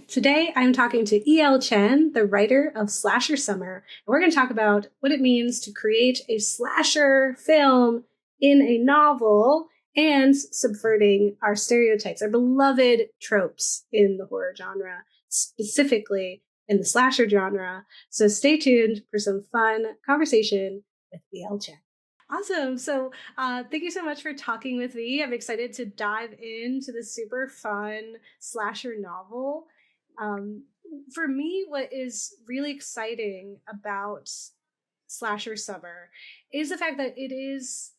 Today, I'm talking to E.L. Chen, the writer of Slasher Summer, and we're going to talk about what it means to create a slasher film in a novel and subverting our stereotypes, our beloved tropes in the horror genre, specifically in the slasher genre. So stay tuned for some fun conversation with E.L. Chen. Awesome. So thank you so much for talking with me. I'm excited to dive into this super fun slasher novel. Um, for me, what is really exciting about Slasher Summer is the fact that it's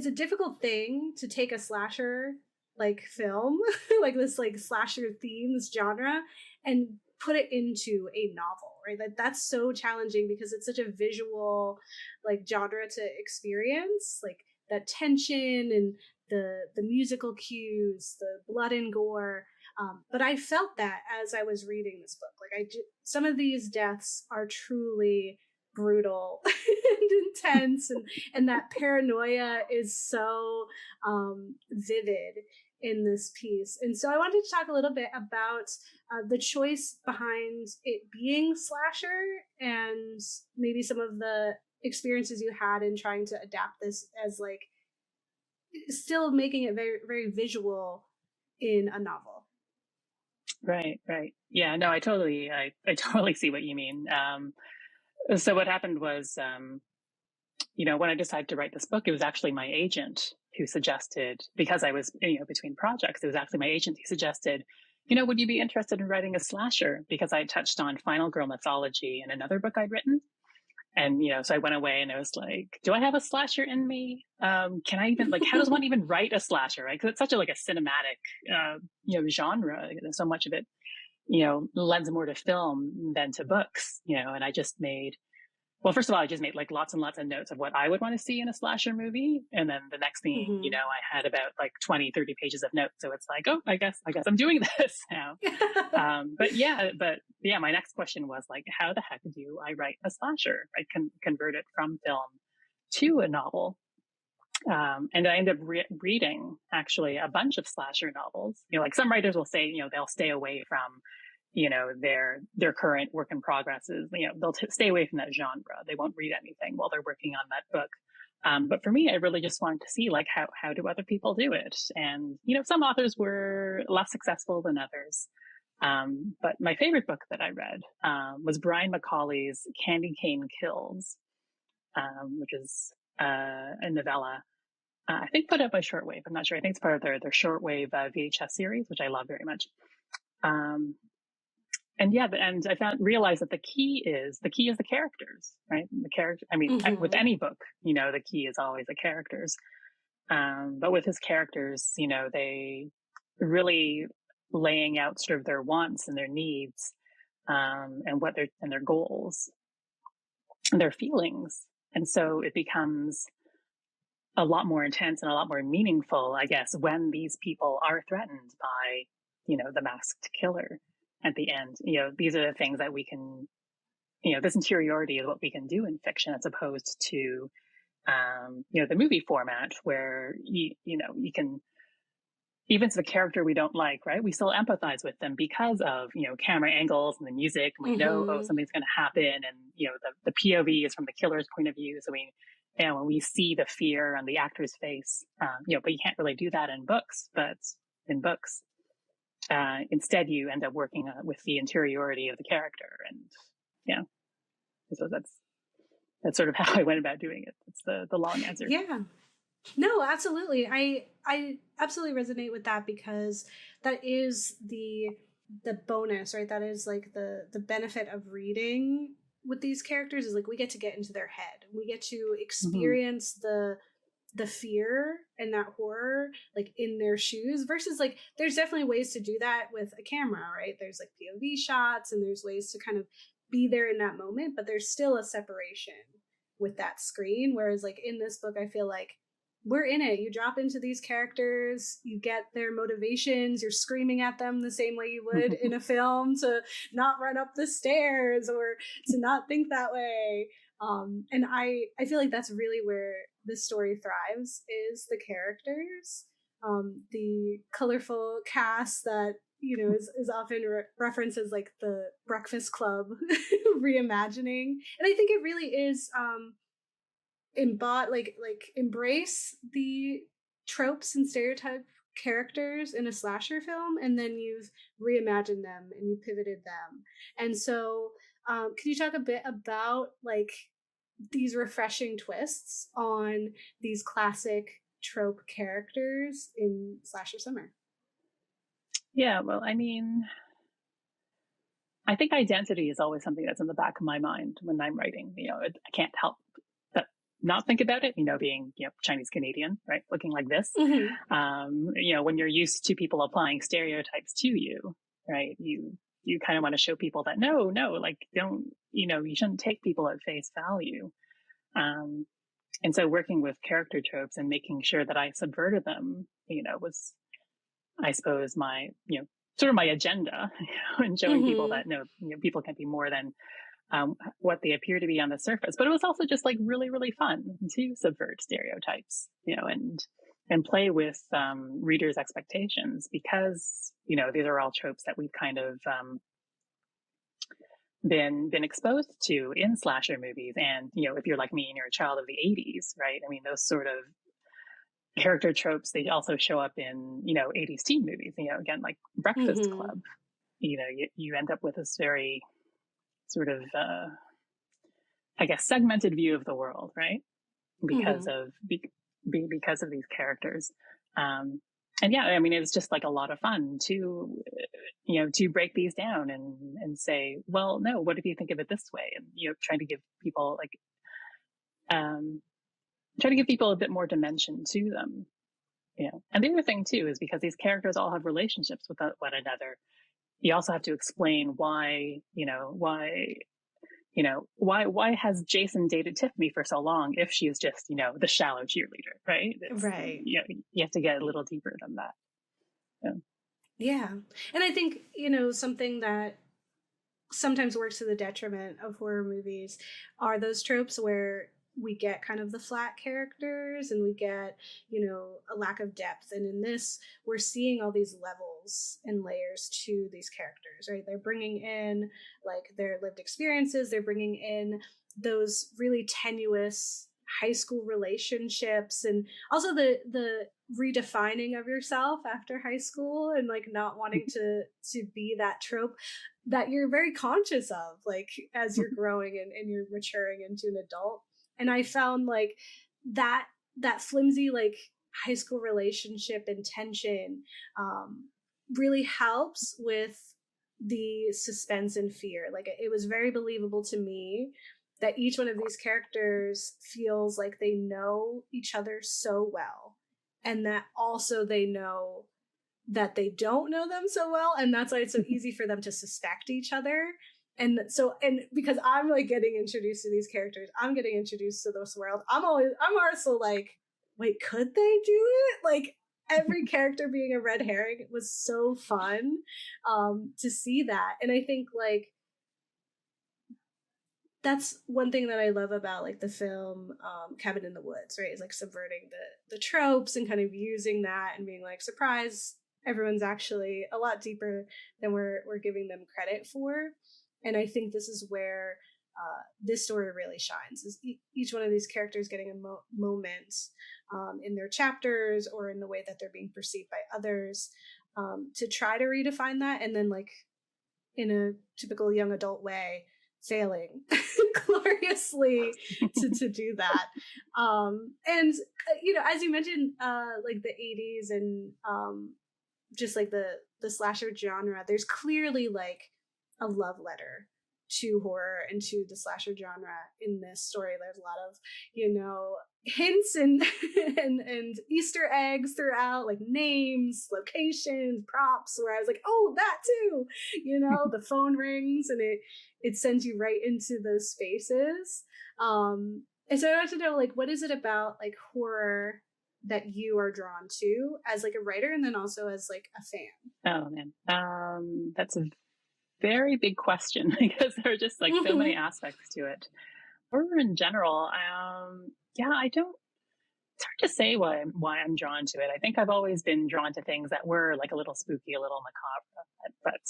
a difficult thing to take a slasher like film, like this like slasher themes genre, and put it into a novel, right? That's so challenging because it's such a visual like genre to experience, like that tension and the musical cues, the blood and gore. But I felt that as I was reading this book, some of these deaths are truly brutal and intense, and that paranoia is so vivid in this piece. And so I wanted to talk a little bit about the choice behind it being slasher and maybe some of the experiences you had in trying to adapt this as like still making it very very visual in a novel. Right. Yeah, no, I totally see what you mean. So what happened was, when I decided to write this book, it was actually my agent who suggested, because I was, between projects, it was actually my agent who suggested, would you be interested in writing a slasher? Because I touched on final girl mythology in another book I'd written. And, so I went away and I was like, do I have a slasher in me? Can I even, like, how does one even write a slasher, right? Because it's such a cinematic, genre. So much of it, lends more to film than to books, and I just made, well, first of all, I just made like lots and lots of notes of what I would want to see in a slasher movie. And then the next thing, Mm-hmm. I had about like 20, 30 pages of notes. So it's like, oh, I guess I'm doing this now. But my next question was like, how the heck do I write a slasher? I can convert it from film to a novel. And I ended up reading actually a bunch of slasher novels. Like some writers will say, they'll stay away from, their current work in progresses. They'll stay away from that genre. They won't read anything while they're working on that book. But for me, I really just wanted to see like how do other people do it? And some authors were less successful than others. But my favorite book that I read was Brian Macaulay's Candy Cane Kills, which is a novella. I think put out by Shortwave. I'm not sure. I think it's part of their Shortwave VHS series, which I love very much. Um, and I realized that the key is the characters, right? The character. I mean, with Mm-hmm. any book, the key is always the characters. But with his characters, they really laying out sort of their wants and their needs, and their goals and their feelings. And so it becomes a lot more intense and a lot more meaningful, I guess, when these people are threatened by, the masked killer at the end. These are the things that we can, this interiority is what we can do in fiction as opposed to, the movie format where you can, even to the character we don't like, right? We still empathize with them because of, camera angles and the music. And we know, oh, Mm-hmm. something's going to happen. And, the POV is from the killer's point of view. So when we see the fear on the actor's face, but you can't really do that in books. But in books, instead you end up working with the interiority of the character. And yeah, so that's sort of how I went about doing it. That's the long answer. Yeah. No, absolutely. I absolutely resonate with that because that is the bonus, right? That is like the benefit of reading with these characters is like we get to get into their head. We get to Mm-hmm. experience the fear and that horror like in their shoes versus like there's definitely ways to do that with a camera, right? There's like POV shots and there's ways to kind of be there in that moment, but there's still a separation with that screen. Whereas like in this book, I feel like we're in it. You drop into these characters, you get their motivations, you're screaming at them the same way you would in a film to not run up the stairs or to not think that way. And I feel like that's really where this story thrives is the characters, the colorful cast that is often referenced as like the Breakfast Club reimagining. And I think it really is embrace the tropes and stereotype characters in a slasher film, and then you've reimagined them and you pivoted them. And so can you talk a bit about like these refreshing twists on these classic trope characters in slasher summer? Yeah, well, I mean, I think identity is always something that's in the back of my mind when I'm writing. I can't help but not think about it, being, Chinese Canadian, right? Looking like this. When you're used to people applying stereotypes to you, right? You kind of want to show people that no, like don't, you shouldn't take people at face value. And so working with character tropes and making sure that I subverted them, was, I suppose, my, sort of my agenda, and showing people that no, people can be more than what they appear to be on the surface. But it was also just like really, really fun to subvert stereotypes, and play with readers' expectations, because these are all tropes that we've kind of been exposed to in slasher movies. And if you're like me and you're a child of the 80s, right? I mean, those sort of character tropes, they also show up in 80s teen movies. Again, like Breakfast Club. You end up with this very sort of I guess segmented view of the world, right? Because of these characters. And yeah, I mean, it was just like a lot of fun to break these down and say, well, no, what if you think of it this way? And trying to give people try to give people a bit more dimension to them. And the other thing too is, because these characters all have relationships with one another, you also have to explain why why has Jason dated Tiffany for so long if she's just, the shallow cheerleader, right? Right. You have to get a little deeper than that. Yeah. And I think, something that sometimes works to the detriment of horror movies are those tropes where we get kind of the flat characters and we get, a lack of depth. And in this, we're seeing all these levels and layers to these characters, right? They're bringing in like their lived experiences. They're bringing in those really tenuous high school relationships, and also the redefining of yourself after high school, and like not wanting to be that trope that you're very conscious of, like as you're growing and you're maturing into an adult. And I found like that flimsy like high school relationship and tension really helps with the suspense and fear. Like it was very believable to me that each one of these characters feels like they know each other so well, and that also they know that they don't know them so well, and that's why it's so easy for them to suspect each other. And because I'm like getting introduced to these characters, I'm getting introduced to this world, I'm also like, wait, could they do it? Like every character being a red herring. It was so fun to see that. And I think like that's one thing that I love about like the film Cabin in the Woods, right? Is like subverting the tropes and kind of using that and being like, surprise, everyone's actually a lot deeper than we're giving them credit for. And I think this is where this story really shines, is each one of these characters getting a moment in their chapters or in the way that they're being perceived by others, to try to redefine that, and then like in a typical young adult way, failing gloriously to do that. And as you mentioned, like the 80s and just like the slasher genre, there's clearly like a love letter to horror and to the slasher genre in this story. There's a lot of hints and and Easter eggs throughout, like names, locations, props, where I was like, oh, that too. The phone rings and it sends you right into those spaces. And so I want to know, like, what is it about like horror that you are drawn to as like a writer, and then also as like a fan? Oh man, that's a very big question, because there are just like so many aspects to it. Horror in general, I don't it's hard to say why I'm drawn to it. I think I've always been drawn to things that were like a little spooky, a little macabre, but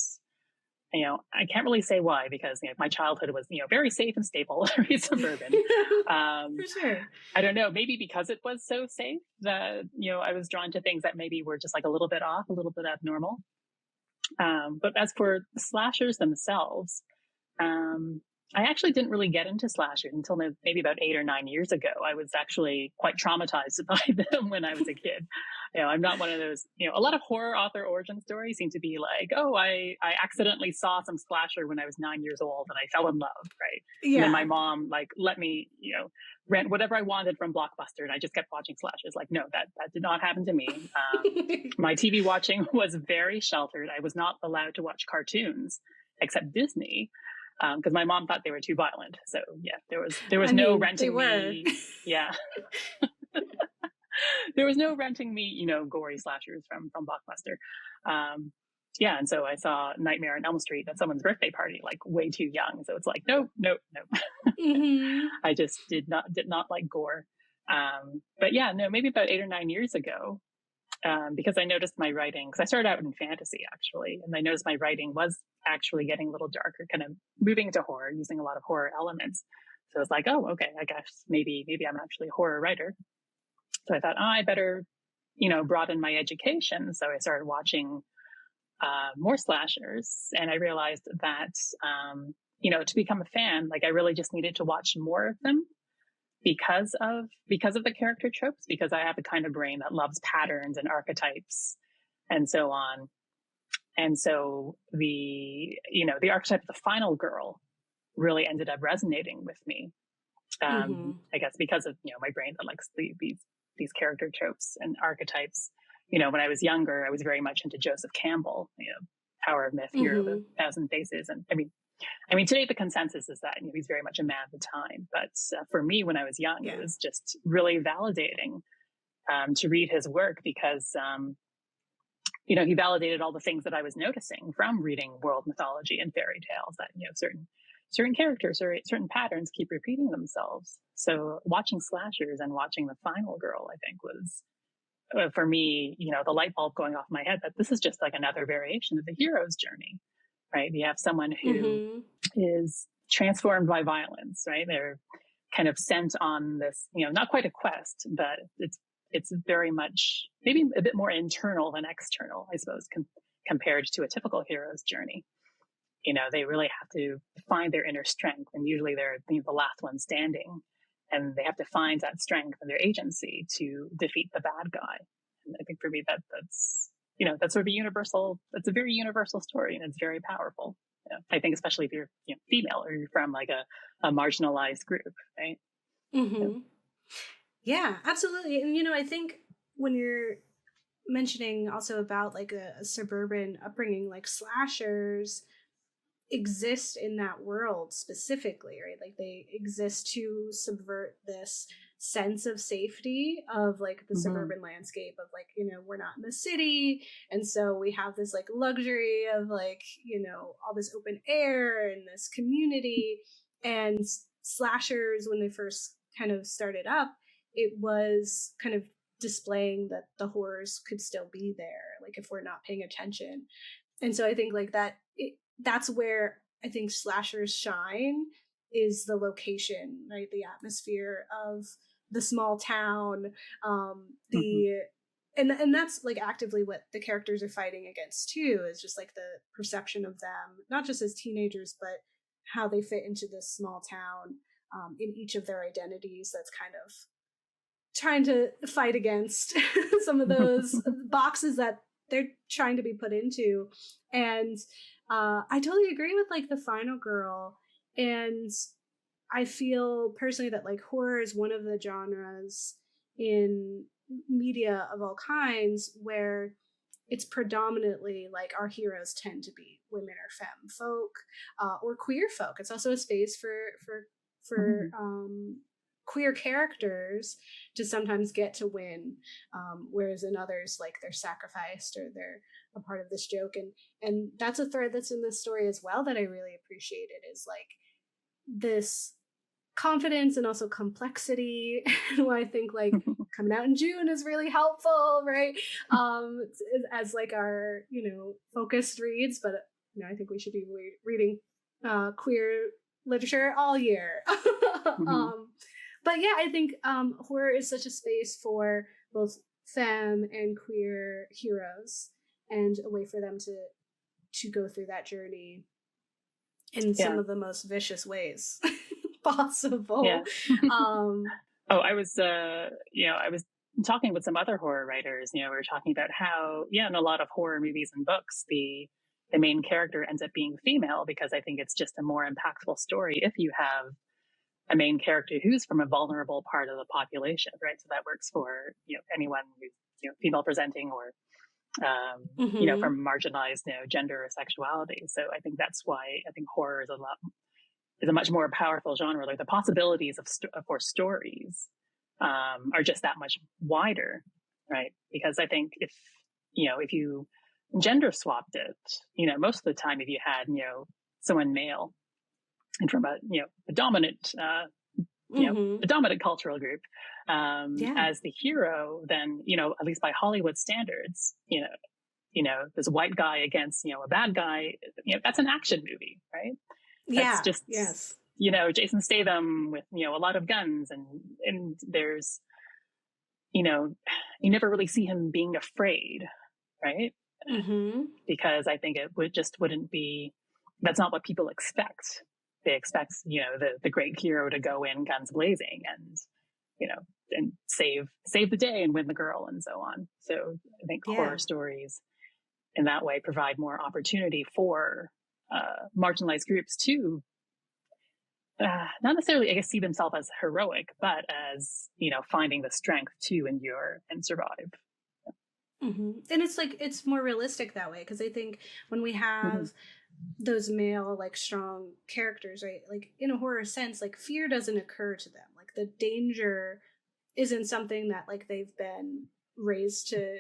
I can't really say why, because my childhood was very safe and stable, very suburban. For sure. I don't know, maybe because it was so safe that I was drawn to things that maybe were just like a little bit off, a little bit abnormal. But as for the slashers themselves, I actually didn't really get into slashers until maybe about 8 or 9 years ago. I was actually quite traumatized by them when I was a kid. I'm not one of those, a lot of horror author origin stories seem to be like, oh, I accidentally saw some slasher when I was 9 years old and I fell in love, right? Yeah. And then my mom like let me, rent whatever I wanted from Blockbuster, and I just kept watching slashers. Like, no, that did not happen to me. My TV watching was very sheltered. I was not allowed to watch cartoons except Disney, because my mom thought they were too violent. So yeah, there was no renting me. Yeah. There was no renting me, gory slashers from Blockbuster. Yeah, and so I saw Nightmare on Elm Street at someone's birthday party, like way too young. So it's like, nope. Mm-hmm. I just did not like gore. But yeah, no, maybe about 8 or 9 years ago, because I noticed my writing, because I started out in fantasy actually, and I noticed my writing was actually getting a little darker, kind of moving to horror, using a lot of horror elements. So it's like, oh, okay, I guess maybe I'm actually a horror writer. So I thought, oh, I better, broaden my education. So I started watching more slashers, and I realized that, to become a fan, like I really just needed to watch more of them because of the character tropes, because I have the kind of brain that loves patterns and archetypes and so on. And so the archetype of the final girl really ended up resonating with me. I guess because of, my brain that likes these character tropes and archetypes. When I was younger, I was very much into Joseph Campbell, Power of Myth, Hero of a Thousand Faces. And I mean, today the consensus is that he's very much a man of the time. But for me, when I was young, it was just really validating to read his work, because he validated all the things that I was noticing from reading world mythology and fairy tales, that certain characters or certain patterns keep repeating themselves. So watching slashers and watching The Final Girl, I think, was for me, the light bulb going off my head that this is just like another variation of the hero's journey, right? You have someone who is transformed by violence, right? They're kind of sent on this, not quite a quest, but it's very much maybe a bit more internal than external, I suppose, compared to a typical hero's journey. They really have to find their inner strength, and usually they're the last one standing, and they have to find that strength and their agency to defeat the bad guy. And I think for me, that's sort of that's a very universal story, and it's very powerful. I think especially if you're female or you're from like a marginalized group, right? Mm-hmm. Yeah, absolutely. And I think when you're mentioning also about like a suburban upbringing, like slashers exist in that world specifically, right? Like they exist to subvert this sense of safety of like the suburban landscape of like, we're not in the city, and so we have this like luxury of like, all this open air and this community. And slashers, when they first kind of started up, it was kind of displaying that the horrors could still be there, like if we're not paying attention. And so I think like that's where I think slashers shine, is the location, right? The atmosphere of the small town, and that's like actively what the characters are fighting against too, is just like the perception of them, not just as teenagers, but how they fit into this small town, in each of their identities. That's kind of trying to fight against some of those boxes that they're trying to be put into. And I totally agree with like The Final Girl. And I feel personally that like horror is one of the genres in media of all kinds where it's predominantly like our heroes tend to be women or femme folk, or queer folk. It's also a space for queer characters to sometimes get to win, whereas in others, like, they're sacrificed or they're a part of this joke. And that's a thread that's in this story as well that I really appreciated, is like this confidence and also complexity, and why I think like coming out in June is really helpful, right? As like our, focused reads, but I think we should be reading queer literature all year. Mm-hmm. But yeah, I think horror is such a space for both femme and queer heroes, and a way for them to go through that journey in some Yeah. of the most vicious ways Yeah. possible. Um, Oh, I was talking with some other horror writers. We were talking about how, in a lot of horror movies and books, the main character ends up being female, because I think it's just a more impactful story if you have a main character who's from a vulnerable part of the population, right? So that works for, anyone who's, female presenting, or, mm-hmm. from marginalized, gender or sexuality. So I think that's why I think horror is a much more powerful genre. Like the possibilities for stories are just that much wider, right? Because I think if you gender swapped it, most of the time, if you had someone male and from a dominant Mm-hmm. a dominant cultural group Yeah. as the hero, then at least by Hollywood standards, this white guy against a bad guy, that's an action movie, right? That's Yeah. just Yes. Jason Statham with a lot of guns, and there's you never really see him being afraid, right? Mm-hmm. Because I think it wouldn't be. That's not what people expect. They expect the great hero to go in guns blazing and you know and save the day and win the girl and so on. So I think Yeah. horror stories in that way provide more opportunity for marginalized groups to not necessarily, I guess, see themselves as heroic, but as finding the strength to endure and survive. Mm-hmm. And it's like it's more realistic that way, because I think when we Mm-hmm. have those male like strong characters, right, like in a horror sense, like fear doesn't occur to them, like the danger isn't something that like they've been raised to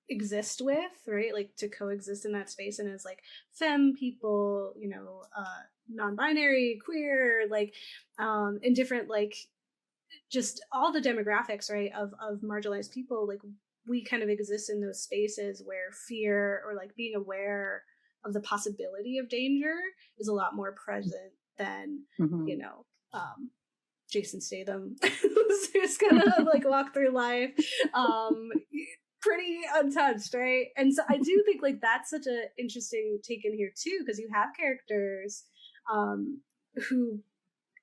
exist with, right, like to coexist in that space. And as like femme people, non-binary, queer, like in different like just all the demographics, right, of marginalized people, like we kind of exist in those spaces where fear or like being aware of the possibility of danger is a lot more present than Mm-hmm. you know um Jason Statham who's gonna like walk through life um pretty untouched, right? And so I do think like that's such an interesting take in here too, because you have characters um who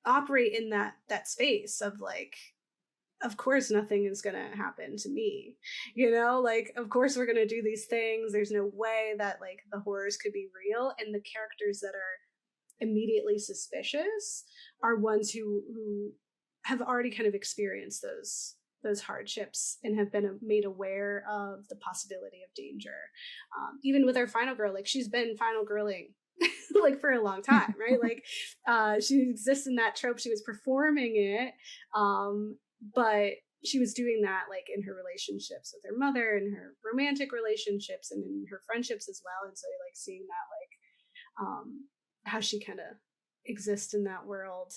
operate in that space of like, of course nothing is going to happen to me, like of course we're going to do these things, there's no way that like the horrors could be real. And the characters that are immediately suspicious are ones who have already kind of experienced those hardships and have been made aware of the possibility of danger. Even with our final girl, like she's been final girling like for a long time, right? Like she exists in that trope, she was performing it, but she was doing that like in her relationships with her mother and her romantic relationships and in her friendships as well. And so like seeing that like how she kind of exists in that world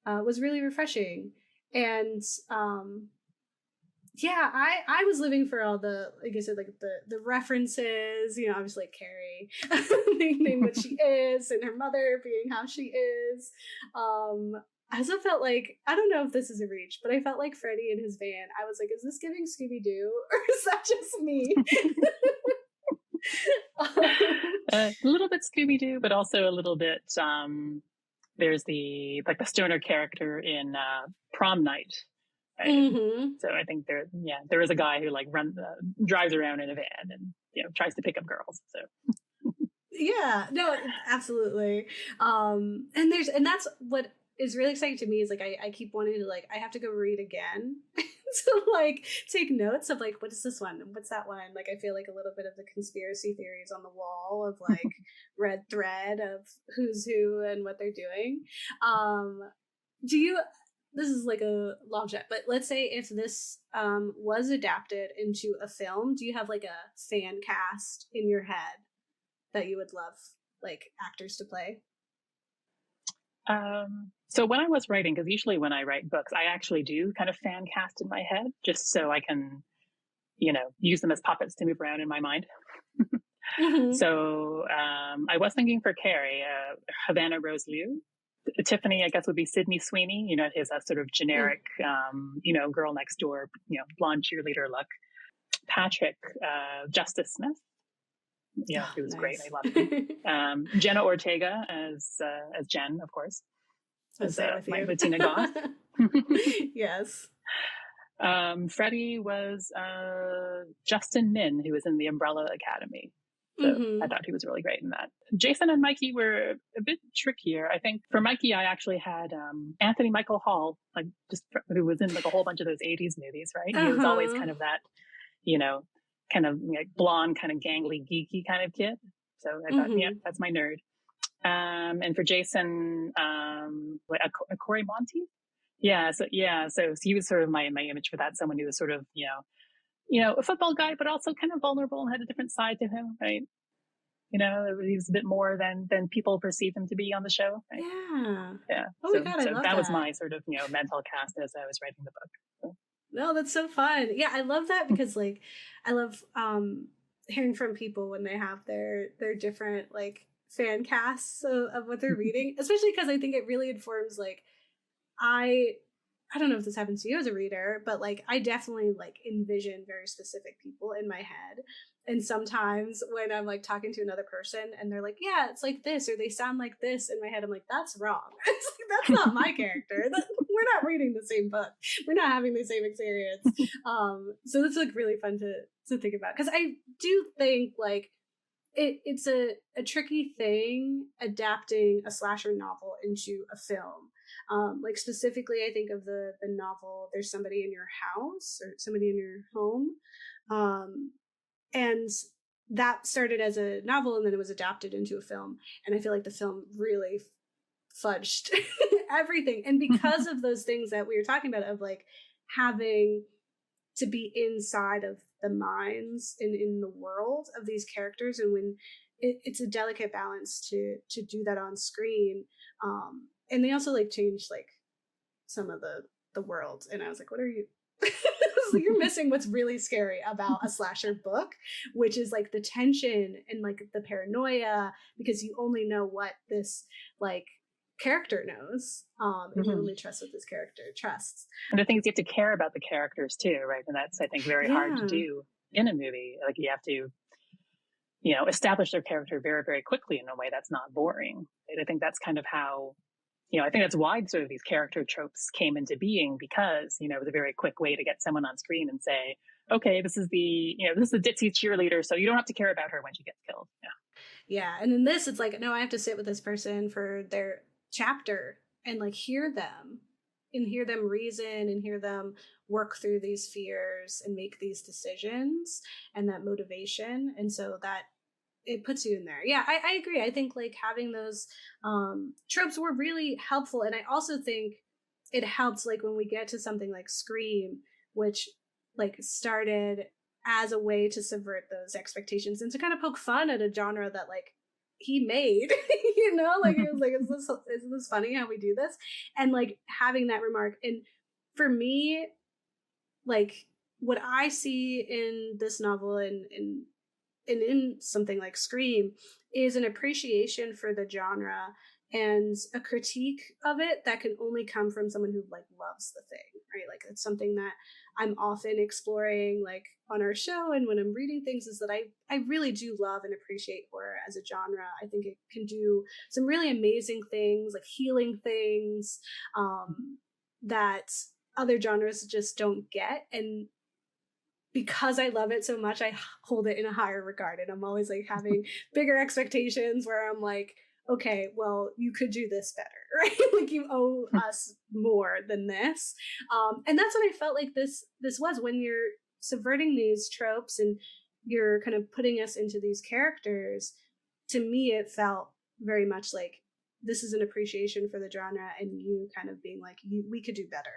was really refreshing. And yeah, I was living for all the, like I said, like the references, obviously like Carrie being what she is and her mother being how she is. I also felt like, I don't know if this is a reach, but I felt like Freddie in his van, I was like, is this giving Scooby-Doo or is that just me? A little bit Scooby Doo, but also a little bit. There's the stoner character in Prom Night. Right? Mm-hmm. So I think there is a guy who like drives around in a van and tries to pick up girls. So Yeah, no, absolutely. And that's what is really exciting to me is like I keep wanting to, like, I have to go read again to like take notes of like, what is this one, what's that one, like I feel like a little bit of the conspiracy theories on the wall of like red thread of who's who and what they're doing. Do you, this is like a long shot, but let's say if this was adapted into a film, do you have like a fan cast in your head that you would love like actors to play? So when I was writing, because usually when I write books, I actually do kind of fan cast in my head just so I can, use them as puppets to move around in my mind. Mm-hmm. So I was thinking for Carrie, Havana Rose Liu. Tiffany, I guess, would be Sydney Sweeney. His sort of generic, girl next door, blonde cheerleader look. Patrick, Justice Smith. Oh, He was great. I nice. loved him. Jenna Ortega as Jen, of course, So as say it with my you. Bettina Goth. Yes. Freddie was Justin Min, who was in the Umbrella Academy. So I Mm-hmm. thought he was really great in that. Jason and Mikey were a bit trickier. I think for Mikey, I actually had Anthony Michael Hall, who was in like a whole bunch of those 80s movies, right? He was always Uh-huh. kind of that, you know, kind of like blonde, kind of gangly, geeky kind of kid. So I thought, yeah, Mm-hmm. that's my nerd. And for Jason, a Corey Monteith. So he was sort of my image for that. Someone who was sort of, a football guy, but also kind of vulnerable and had a different side to him, right? He was a bit more than people perceive him to be on the show, right? Yeah. Yeah. Oh my So God, I so love that was that. my sort of mental cast as I was writing the book. No, that's so fun. Yeah, I love that So. because like I love hearing from people when they have their different like fan casts of what they're reading, especially because I think it really informs like I I don't know if this happens to you as a reader, but like I definitely like envision very specific people in my head. And sometimes when I'm like talking to another person and they're like, yeah, it's like this, or they sound like this in my head, I'm like, that's wrong. It's like, that's not my character. We're not reading the same book. We're not having the same experience. So that's like really fun to think about. Cause I do think like it's a tricky thing adapting a slasher novel into a film. Like specifically, I think of the novel "There's Somebody in Your House" or "Somebody in Your Home," and that started as a novel and then it was adapted into a film. And I feel like the film really fudged everything. And because of those things that we were talking about, of like having to be inside of the minds and in the world of these characters, and when it's a delicate balance to do that on screen. And they also like changed like some of the world, and I was like, what are you so you're missing what's really scary about a slasher book, which is like the tension and like the paranoia, because you only know what this like character knows, and you Mm-hmm. only trust what this character trusts. And the thing is, you have to care about the characters too, right? And that's, I think, very hard to Yeah. do in a movie. Like you have to, establish their character very, very quickly in a way that's not boring. And I think that's kind of how, I think that's why sort of these character tropes came into being, because, it was a very quick way to get someone on screen and say, okay, this is the ditzy cheerleader, so you don't have to care about her when she gets killed. Yeah. Yeah. And in this, it's like, no, I have to sit with this person for their chapter and like hear them and hear them reason and hear them work through these fears and make these decisions and that motivation. And so that it puts you in there. Yeah, I agree. I think like having those tropes were really helpful. And I also think it helps like when we get to something like Scream, which like started as a way to subvert those expectations and to kind of poke fun at a genre that like he made. Like it was like, is this funny how we do this? And like having that remark. And for me, like what I see in this novel and in something like Scream is an appreciation for the genre and a critique of it that can only come from someone who like loves the thing, right? Like it's something that I'm often exploring like on our show and when I'm reading things, is that I really do love and appreciate horror as a genre. I think it can do some really amazing things, like healing things, that other genres just don't get. And because I love it so much, I hold it in a higher regard. And I'm always like having bigger expectations where I'm like, okay, well, you could do this better, right? Like you owe us more than this. And that's what I felt like this was, when you're subverting these tropes and you're kind of putting us into these characters. To me, it felt very much like this is an appreciation for the genre, and you kind of being like, we could do better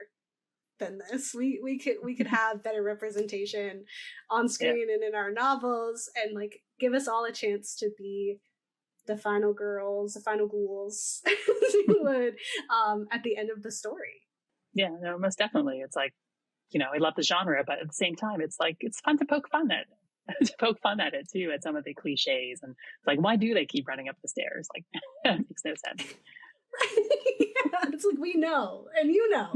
than this. We could have better representation on Yeah. screen and in our novels, and like give us all a chance to be the final girls, the final ghouls would at the end of the story. Yeah, no, most definitely. It's like, I love the genre, but at the same time, it's like, it's fun to poke fun at to poke fun at it too, at some of the cliches. And it's like, why do they keep running up the stairs? Like, it makes no sense. Yeah, it's like, we know, and you know.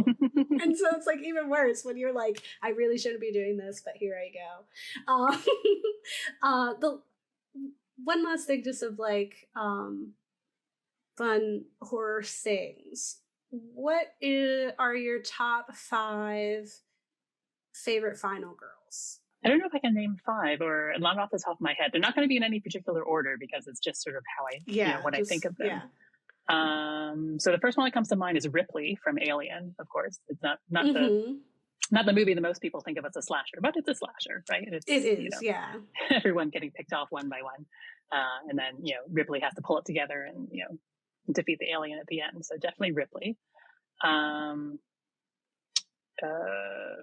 And so it's like even worse when you're like, I really shouldn't be doing this, but here I go. The one last thing, just of like fun horror things. What are your top 5 favorite final girls? I don't know if I can name 5, or not off the top of my head. They're not going to be in any particular order because it's just sort of how I think of them. Yeah. So the first one that comes to mind is Ripley from Alien, of course. It's not the movie that most people think of as a slasher, but it's a slasher, right? It is, yeah. Everyone getting picked off one by one. And then, Ripley has to pull it together and, defeat the alien at the end. So definitely Ripley.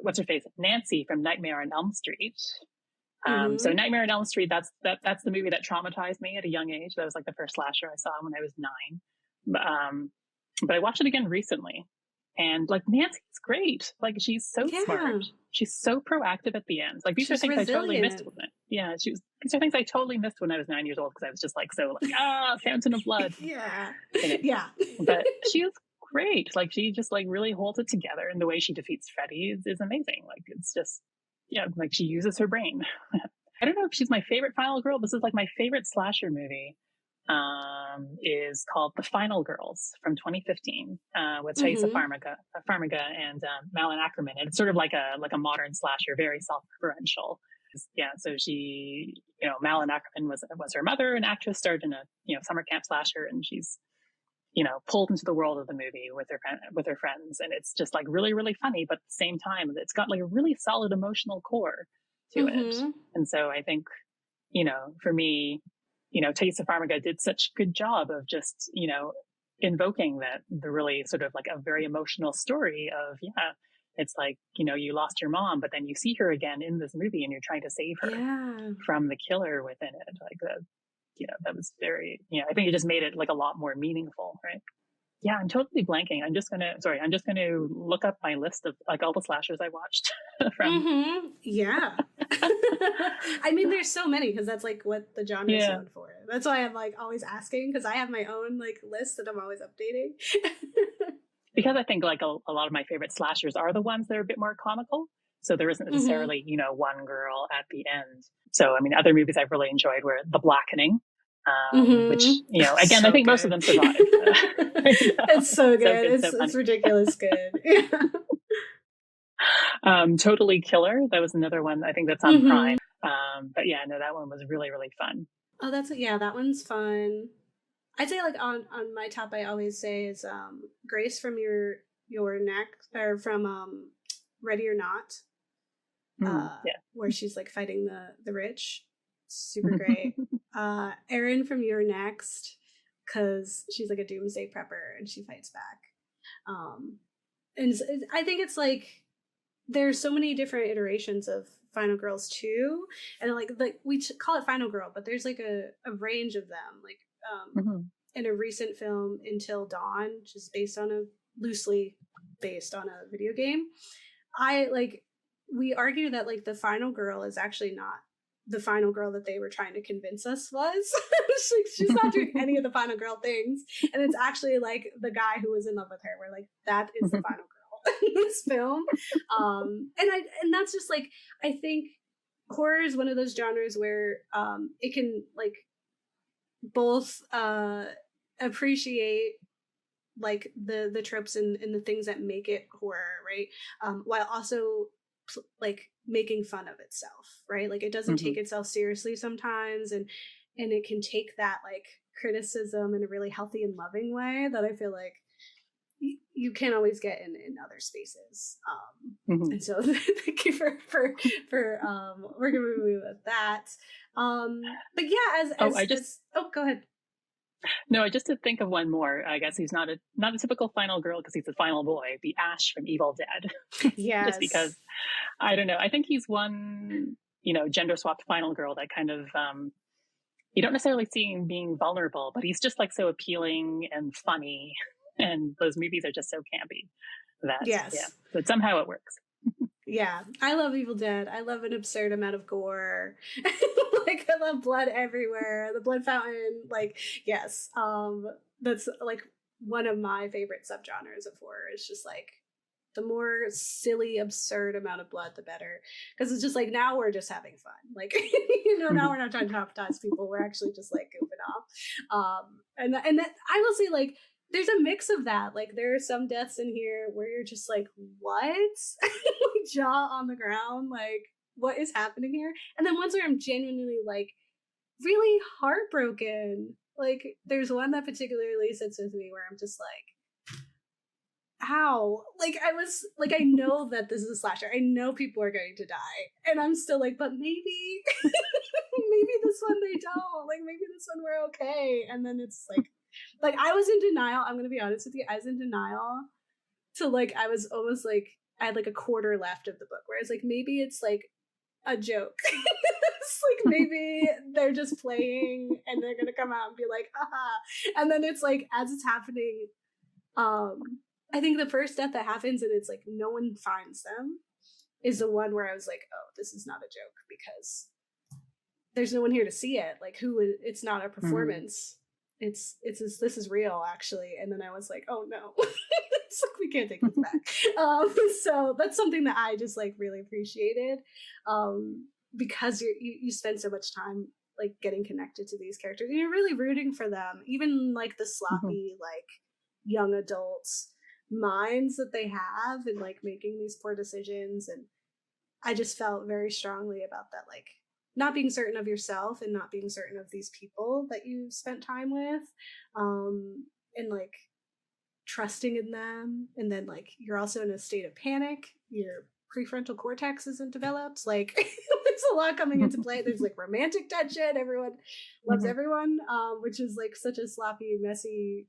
What's her face? Nancy from Nightmare on Elm Street. So Nightmare on Elm Street, that's the movie that traumatized me at a young age. That was like the first slasher I saw when I was 9. But I watched it again recently, and like, Nancy's great. Like, she's so smart. She's so proactive at the end. Like, these are things resilient. I totally missed with it. Yeah, these are things I totally missed when I was 9 years old, because I was just like, so like, fountain of blood. Yeah. But she is great. Like, she just like really holds it together, and the way she defeats Freddy is amazing. Like, it's just, like, she uses her brain. I don't know if she's my favorite final girl. This is like my favorite slasher movie. Is called The Final Girls from 2015 with Thaisa Farmiga and Malin Ackerman. And it's sort of like a modern slasher, very self-referential. Yeah, so she, Malin Ackerman was her mother, an actress, starred in a summer camp slasher, and she's pulled into the world of the movie with her friends, and it's just like really, really funny, but at the same time, it's got like a really solid emotional core to it. And so I think, for me, Thaisa Farmiga did such a good job of just, invoking the really sort of like a very emotional story of, it's like, you lost your mom, but then you see her again in this movie and you're trying to save her from the killer within it. Like that was very, I think it just made it like a lot more meaningful, right? Yeah, I'm totally blanking. I'm just gonna look up my list of like all the slashers I watched from. Yeah. I mean, there's so many, because that's like what the genre is known for. That's why I'm like always asking, because I have my own like list that I'm always updating. Because I think like a lot of my favorite slashers are the ones that are a bit more comical. So there isn't necessarily, one girl at the end. So, I mean, other movies I've really enjoyed were The Blackening, which, again, so I think good. Most of them survived. It's so good. It's ridiculous good. Totally Killer. That was another one. I think that's on Prime. But yeah, no, that one was really, really fun. Oh, that one's fun. I'd say like on my top, I always say is Grace from your neck, or from Ready or Not. Where she's like fighting the rich. Super great. Erin from You're Next, because she's like a doomsday prepper and she fights back. And I think it's like there's so many different iterations of Final Girls too, and like we call it Final Girl, but there's like a range of them. Like in a recent film, Until Dawn, which is loosely based on a video game. We argue that like the final girl is actually not the final girl that they were trying to convince us was. She's not doing any of the final girl things, and it's actually like the guy who was in love with her. We're like, that is the final girl in this film. And that's just like, I think horror is one of those genres where it can like both appreciate like the tropes and the things that make it horror, right? While also like making fun of itself, right? Like it doesn't take itself seriously sometimes, and it can take that like criticism in a really healthy and loving way that I feel like you can't always get in other spaces. And so thank you for working with me with that. But yeah, go ahead. No, I just did think of one more. I guess he's not a typical final girl because he's a final boy. The Ash from Evil Dead. Yes. Just because, I don't know. I think he's one, gender swapped final girl that kind of you don't necessarily see him being vulnerable, but he's just like so appealing and funny. And those movies are just so campy that, yeah, Yes. but somehow it works. Yeah, I love Evil Dead. I love an absurd amount of gore. Like I love blood everywhere. The blood fountain. Like yes, that's like one of my favorite subgenres of horror. It's just like the more silly, absurd amount of blood, the better. Because it's just like now we're just having fun. Like now we're not trying to traumatize people. We're actually just like goofing off. And that I will say like there's a mix of that. Like there are some deaths in here where you're just like, what? Jaw on the ground, like what is happening here? And then ones where I'm genuinely like really heartbroken. Like there's one that particularly sits with me where I'm just like, how? Like I was like, I know that this is a slasher. I know people are going to die. And I'm still like, but maybe maybe this one they don't. Like maybe this one we're okay. And then it's like I was in denial. I'm gonna be honest with you. I was in denial to like I was almost like I had like a quarter left of the book where I was like, maybe it's like a joke. It's like maybe they're just playing and they're gonna come out and be like, haha. And then it's like as it's happening, I think the first death that happens and it's like no one finds them is the one where I was like, oh, this is not a joke because there's no one here to see it. Like who would it's not a performance. It's this is real actually. And then I was like, oh no. It's like we can't take this back. So that's something that I just like really appreciated. Because you spend so much time like getting connected to these characters. You're really rooting for them. Even like the sloppy, like young adults minds that they have and like making these poor decisions. And I just felt very strongly about that, like not being certain of yourself and not being certain of these people that you spent time with. And like trusting in them. And then like you're also in a state of panic. Your prefrontal cortex isn't developed. Like there's a lot coming into play. There's like romantic tension. Everyone loves everyone, which is like such a sloppy, messy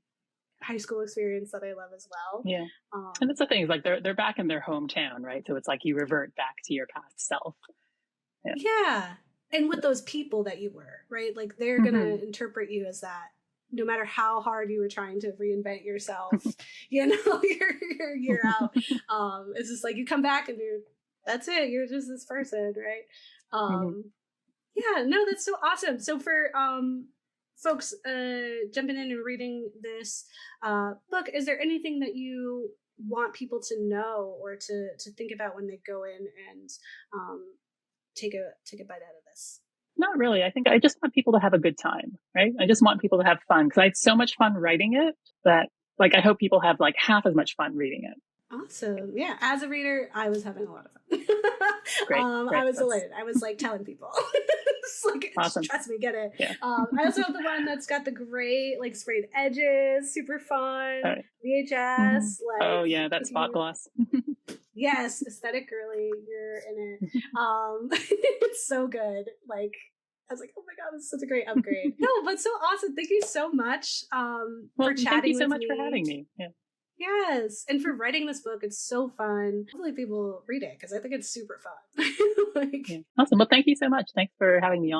high school experience that I love as well. Yeah. And that's the thing, like they're back in their hometown, right? So it's like you revert back to your past self. Yeah. And with those people that you were, right? Like they're gonna interpret you as that. No matter how hard you were trying to reinvent yourself, you're out. It's just like you come back and that's it. You're just this person, right? Yeah, no, that's so awesome. So for folks jumping in and reading this book, is there anything that you want people to know or to think about when they go in and take a bite out of this? Not really. I think I just want people to have a good time, right? I just want people to have fun because I had so much fun writing it that like I hope people have like half as much fun reading it. Awesome. Yeah. As a reader, I was having a lot of fun. Great. I was delighted. I was like telling people. It's like, awesome. Trust me, get it. Yeah. I also have the one that's got the great like sprayed edges, super fun. VHS. Like, oh yeah, that spot gloss. Yes, aesthetic girly, you're in it. It's so good. Like I was like, oh my god, this is such a great upgrade. No, but so awesome. Thank you so much for chatting. Thank you so with much me. for having me. Yeah. Yes, and for writing this book, it's so fun. Hopefully people read it because I think it's super fun. Awesome. Well, thank you so much. Thanks for having me on.